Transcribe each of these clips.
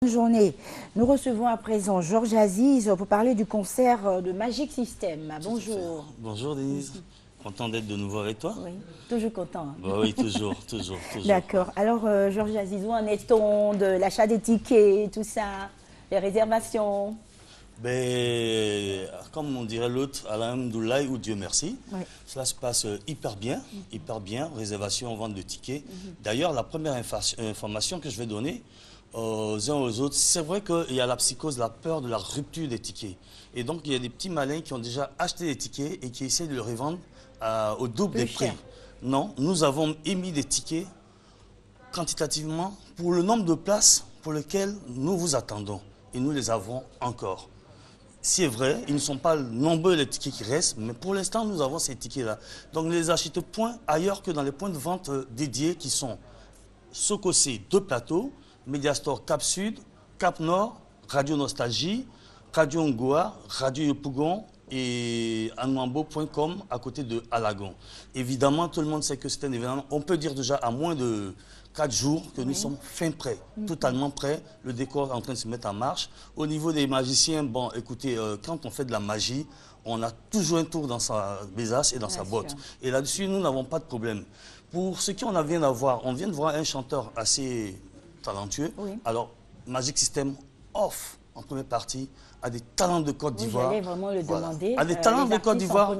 Bonne journée. Nous recevons à présent Georges Aziz pour parler du concert de Magic System. Bonjour. Bonjour Denise, content d'être de nouveau avec toi. Oui, toujours content. Bah oui, toujours. D'accord. Alors, Georges Aziz, où en est-on de l'achat des tickets, tout ça, les réservations? Ben, comme on dirait l'autre, Alhamdoulilah ou Dieu merci, Oui. cela se passe hyper bien, réservation, vente de tickets. D'ailleurs, la première information que je vais donner aux uns aux autres, c'est vrai qu'il y a la psychose, la peur de la rupture des tickets. Et donc, il y a des petits malins qui ont déjà acheté des tickets et qui essaient de le revendre au double des prix. Non, nous avons émis des tickets quantitativement pour le nombre de places pour lesquelles nous vous attendons. Et nous les avons encore. C'est vrai, ils ne sont pas nombreux les tickets qui restent, mais pour l'instant, nous avons ces tickets-là. Donc, ne les achetez point ailleurs que dans les points de vente dédiés qui sont Sococé, 2 plateaux, Mediastore Cap Sud, Cap Nord, Radio Nostalgie, Radio Ngoa, Radio Yopougon et anouambo.com à côté de Alagon. Évidemment, tout le monde sait que c'est un événement. On peut dire déjà à moins de 4 jours que nous sommes fin prêts, totalement prêts. Le décor est en train de se mettre en marche. Au niveau des magiciens, bon, écoutez, quand on fait de la magie, on a toujours un tour dans sa besace et dans sa botte. Et là-dessus, nous n'avons pas de problème. Pour ce qu'on vient d'avoir, on vient de voir un chanteur assez talentueux. Oui. Alors, Magic System offre en première partie à des talents de Côte d'Ivoire. J'allais vraiment le demander. À des talents de Côte d'Ivoire,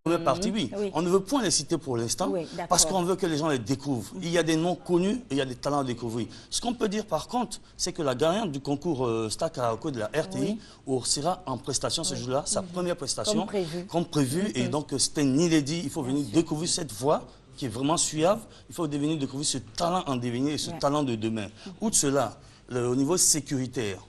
première partie, oui. On ne veut point les citer pour l'instant, parce qu'on veut que les gens les découvrent. Il y a des noms connus et il y a des talents à découvrir. Ce qu'on peut dire par contre, c'est que la gagnante du concours Star Karaoke de la RTI sera en prestation ce jour-là, sa première prestation, comme prévu. Et donc, c'est un inédit. Il faut venir découvrir cette voix qui est vraiment suave. Il faut venir découvrir ce talent en devenir et ce talent de demain. Outre cela, au niveau sécuritaire,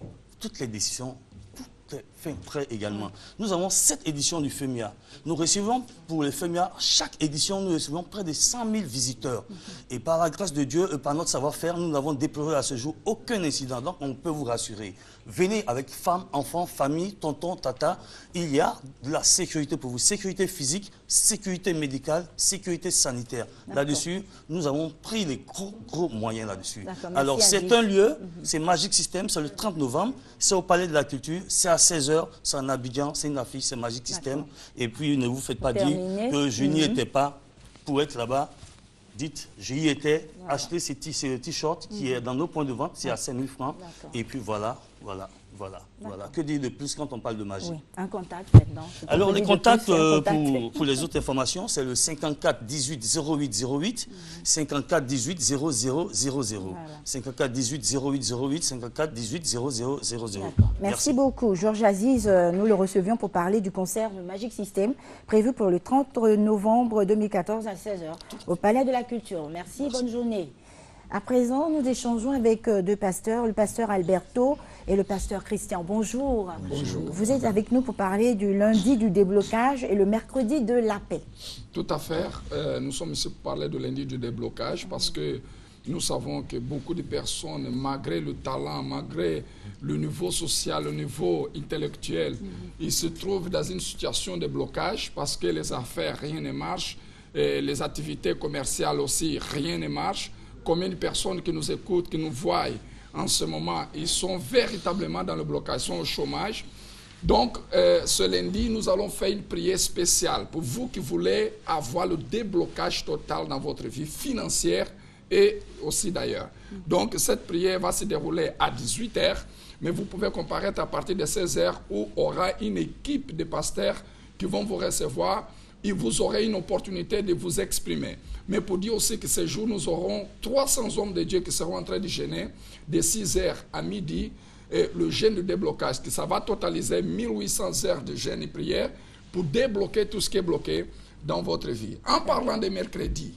toutes les décisions, tout est fin prêt également. Nous avons 7 éditions du FEMIA. Nous recevons pour les FEMIA, chaque édition, nous recevons près de 100 000 visiteurs. Et par la grâce de Dieu et par notre savoir-faire, nous n'avons déploré à ce jour aucun incident. Donc on peut vous rassurer. Venez avec femmes, enfants, famille, tonton, tata. Il y a de la sécurité pour vous. Sécurité physique, sécurité médicale, sécurité sanitaire. Là-dessus, nous avons pris les gros moyens là-dessus. Alors c'est un lieu, c'est Magic System, c'est le 30 novembre. C'est au Palais de la Culture, c'est à 16h, c'est en Abidjan, c'est une affiche, c'est Magic System. Et puis ne vous faites pas dire que je n'y étais pas pour être là-bas. Dites, j'y étais, achetez ce t-shirt qui est dans nos points de vente, c'est à 5 000 francs. Et puis voilà. Que dire de plus quand on parle de magie? Un contact maintenant. Alors les contacts pour les autres informations, c'est le 54 18 08 08, 54 18 00 00, 54 18 08 08, 54 18 00 00. Merci beaucoup. Georges Aziz, nous le recevions pour parler du concert de Magic System, prévu pour le 30 novembre 2014 à 16h, au Palais de la Culture. Merci. Bonne journée. À présent, nous échangeons avec 2 pasteurs, le pasteur Alberto et le pasteur Christian. Bonjour. Bonjour. Vous êtes avec nous pour parler du lundi du déblocage et le mercredi de la paix. Tout à fait. Nous sommes ici pour parler de lundi du déblocage parce que nous savons que beaucoup de personnes, malgré le talent, malgré le niveau social, le niveau intellectuel, ils se trouvent dans une situation de blocage parce que les affaires, rien ne marche, et les activités commerciales aussi, rien ne marche. Combien de personnes qui nous écoutent, qui nous voient en ce moment, ils sont véritablement dans le blocage, ils sont au chômage. Donc, ce lundi, nous allons faire une prière spéciale pour vous qui voulez avoir le déblocage total dans votre vie financière et aussi d'ailleurs. Donc, cette prière va se dérouler à 18h, mais vous pouvez comparaître à partir de 16h où il y aura une équipe de pasteurs qui vont vous recevoir et vous aurez une opportunité de vous exprimer. Mais pour dire aussi que ce jour, nous aurons 300 hommes de Dieu qui seront en train de jeûner de 6h à midi. Et le jeûne de déblocage, que ça va totaliser 1800 heures de jeûne et prière pour débloquer tout ce qui est bloqué dans votre vie. En parlant de mercredi,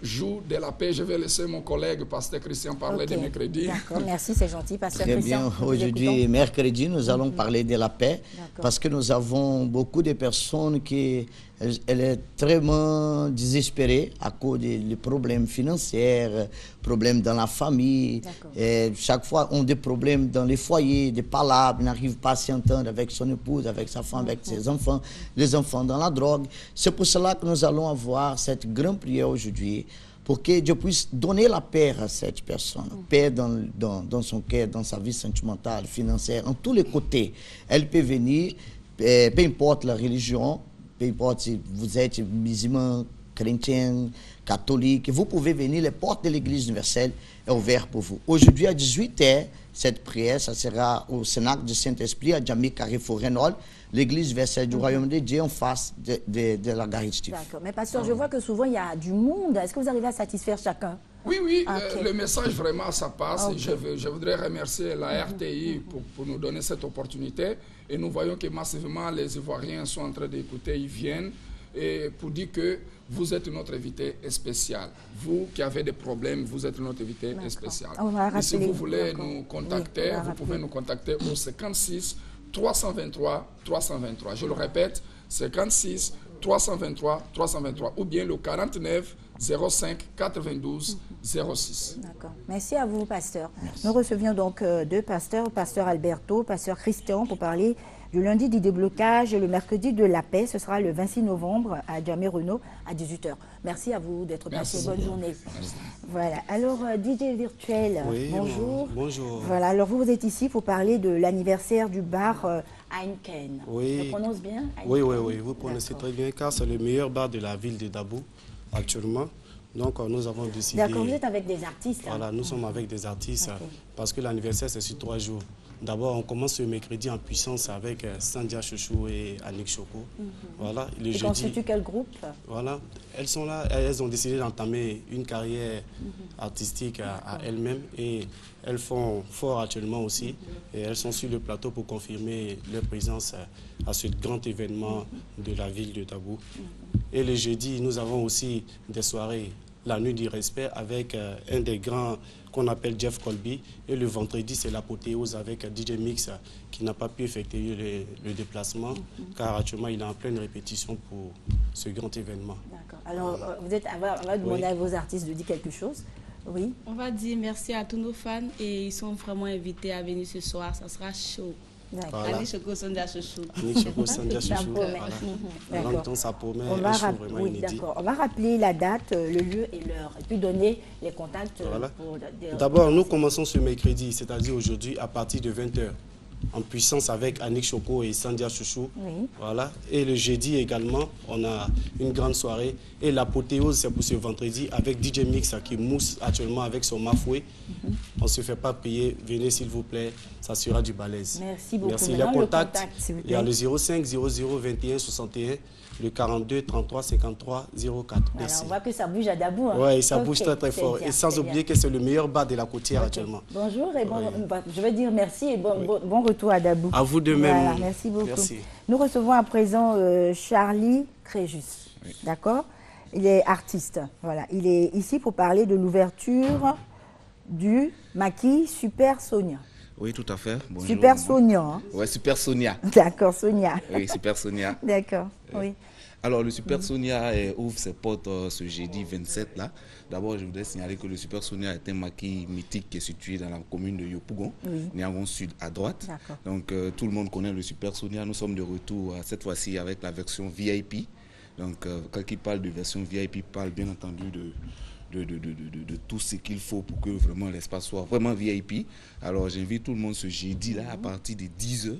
jour de la paix, je vais laisser mon collègue, pasteur Christian, parler de mercredi. D'accord, merci, c'est gentil, pasteur Christian. Très bien, aujourd'hui, mercredi, nous allons parler de la paix, parce que nous avons beaucoup de personnes qui elle est très désespérée à cause des problèmes financiers, problèmes dans la famille. Et chaque fois, on a des problèmes dans les foyers, des palabres, n'arrive pas à s'entendre avec son épouse, avec sa femme, avec ses enfants, les enfants dans la drogue. C'est pour cela que nous allons avoir cette grande prière aujourd'hui, pour que Dieu puisse donner la paix à cette personne. Paix dans son cœur, dans sa vie sentimentale, financière, en tous les côtés. Elle peut venir, peu importe la religion, peu importe si vous êtes musulman, chrétien, catholique, vous pouvez venir, les portes de l'Église universelle sont ouvertes pour vous. Aujourd'hui à 18h, cette prière, ça sera au Cénacle du Saint-Esprit à Djamé Carrefour Renault, l'Église universelle du Royaume de Dieu en face de la gare Steve. D'accord, mais pasteur, je vois que souvent il y a du monde. Est-ce que vous arrivez à satisfaire chacun? Oui, le message vraiment ça passe. Et je voudrais remercier la RTI pour nous donner cette opportunité. Et nous voyons que massivement les Ivoiriens sont en train d'écouter, ils viennent. Et pour dire que vous êtes notre invité spécial. Vous qui avez des problèmes, vous êtes notre invité spécial. Et si vous voulez nous contacter, vous pouvez nous contacter au 56 323 323. Je le répète, 56 323 323 ou bien le 49 05 92 06. D'accord. Merci à vous, pasteur. Merci. Nous recevions donc deux pasteurs, pasteur Alberto, pasteur Christian, pour parler du lundi du déblocage et le mercredi de la paix. Ce sera le 26 novembre à Djamé Renault à 18h. Merci à vous d'être passé. Bonne journée. Merci. Voilà. Alors, DJ Virtuel, oui, bonjour. Bonjour. Voilà. Alors, vous êtes ici pour parler de l'anniversaire du bar Heineken. Oui. Je prononce bien Heineken? Oui. Vous prononcez très bien car c'est le meilleur bar de la ville de Dabo actuellement. Donc, nous avons décidé... D'accord, vous êtes avec des artistes. Voilà, nous sommes avec des artistes parce que l'anniversaire, c'est sur 3 jours. D'abord, on commence ce mercredi en puissance avec Sandia Chouchou et Annick Choco. Voilà, le jeudi. Constituent quel groupe? Voilà, elles sont là, elles ont décidé d'entamer une carrière artistique à elles-mêmes et elles font fort actuellement aussi. Et elles sont sur le plateau pour confirmer leur présence à ce grand événement de la ville de Dabo. Et le jeudi, nous avons aussi des soirées, la nuit du respect, avec un des grands qu'on appelle Jeff Colby. Et le vendredi, c'est l'apothéose avec DJ Mix qui n'a pas pu effectuer le déplacement car actuellement, il est en pleine répétition pour ce grand événement. D'accord. Alors, on va demander à vos artistes de dire quelque chose. Oui. On va dire merci à tous nos fans et ils sont vraiment invités à venir ce soir. Ça sera chaud. Voilà. Annick Choco, Sandia Chouchou. Annick Choco, Sandia Chouchou. Voilà. Donc, ça promet un show vraiment inédit. On va rappeler la date, le lieu et l'heure, et puis donner les contacts. Voilà. D'abord, nous commençons ce mercredi, c'est-à-dire aujourd'hui, à partir de 20h. En puissance avec Annick Choco et Sandia Chouchou. Oui. Voilà. Et le jeudi également, on a une grande soirée. Et l'apothéose, c'est pour ce vendredi avec DJ Mix qui mousse actuellement avec son mafoué. On ne se fait pas payer. Venez s'il vous plaît, ça sera du balèze. Merci beaucoup. Merci. Les contacts, il y a le 05 00 21 61, le 42 33 53 04. Merci. Alors, on voit que ça bouge à Dabo. Hein. Oui, ça bouge très très fort. Et sans oublier que c'est le meilleur bar de la côtière actuellement. Bonjour et je vais dire merci et bon retour à Dabo. À vous de même. Voilà, merci beaucoup. Merci. Nous recevons à présent Charlie Créjus. Oui. D'accord? Il est artiste. Voilà. Il est ici pour parler de l'ouverture du maquis Super Sonia. Oui, tout à fait. Bonjour. Super Sonia. Hein? Oui, Super Sonia. D'accord, Sonia. Oui, Super Sonia. D'accord, oui. Alors, le Super Sonia ouvre ses portes ce jeudi 27 là. D'abord, je voudrais signaler que le Super Sonia est un maquis mythique qui est situé dans la commune de Yopougon, Niangon Sud à droite. Donc, tout le monde connaît le Super Sonia. Nous sommes de retour cette fois-ci avec la version VIP. Donc, quand il parle de version VIP, il parle bien entendu de tout ce qu'il faut pour que vraiment l'espace soit vraiment VIP. Alors, j'invite tout le monde ce jeudi-là à partir de 10h.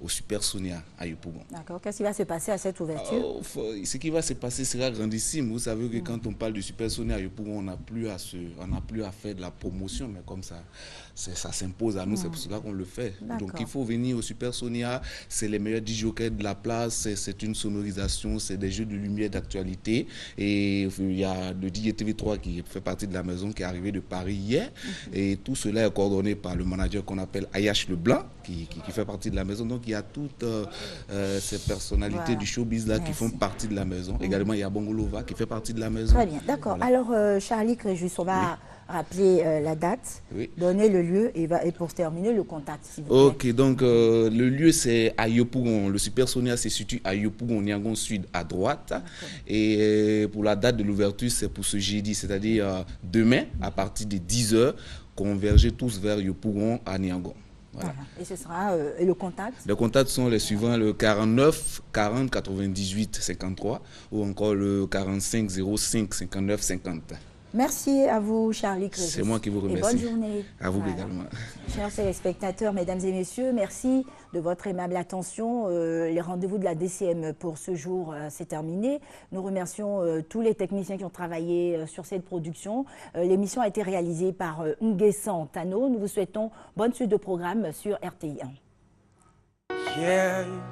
Au Super Sonia à Yopougon. D'accord. Qu'est-ce qui va se passer à cette ouverture? Ce qui va se passer sera grandissime. Vous savez que quand on parle de Super Sonia à Yopougon, on n'a plus à faire de la promotion, mais comme ça s'impose à nous, c'est pour cela qu'on le fait. Donc il faut venir au Super Sonia, c'est les meilleurs DJs de la place, c'est une sonorisation, c'est des jeux de lumière d'actualité. Et il y a le DJ TV3 qui fait partie de la maison, qui est arrivé de Paris hier. Et tout cela est coordonné par le manager qu'on appelle Ayash Leblanc, qui fait partie de la maison. Donc il y a toutes ces personnalités du showbiz là qui font partie de la maison. Également, il y a Bongolova qui fait partie de la maison. Très bien, d'accord. Voilà. Alors, Charlie Créjus, on va rappeler la date, donner le lieu et pour terminer, le contact, s'il vous plaît. Ok, donc le lieu, c'est à Yopougon. Le Super Sonia se situe à Yopougon, Niangon Sud, à droite. Et pour la date de l'ouverture, c'est pour ce jeudi, c'est-à-dire demain, à partir de 10h, converger tous vers Yopougon à Niangon. Voilà. Et ce sera le contact? Les contacts sont les suivants, le 49 40 98 53 ou encore le 45 05 59 50. Merci à vous, Charlie Crésus. C'est moi qui vous remercie. Et bonne journée. À vous également. Chers téléspectateurs, mesdames et messieurs, merci de votre aimable attention. Les rendez-vous de la DCM pour ce jour, c'est terminé. Nous remercions tous les techniciens qui ont travaillé sur cette production. L'émission a été réalisée par Nguessan Tano. Nous vous souhaitons bonne suite de programme sur RTI 1.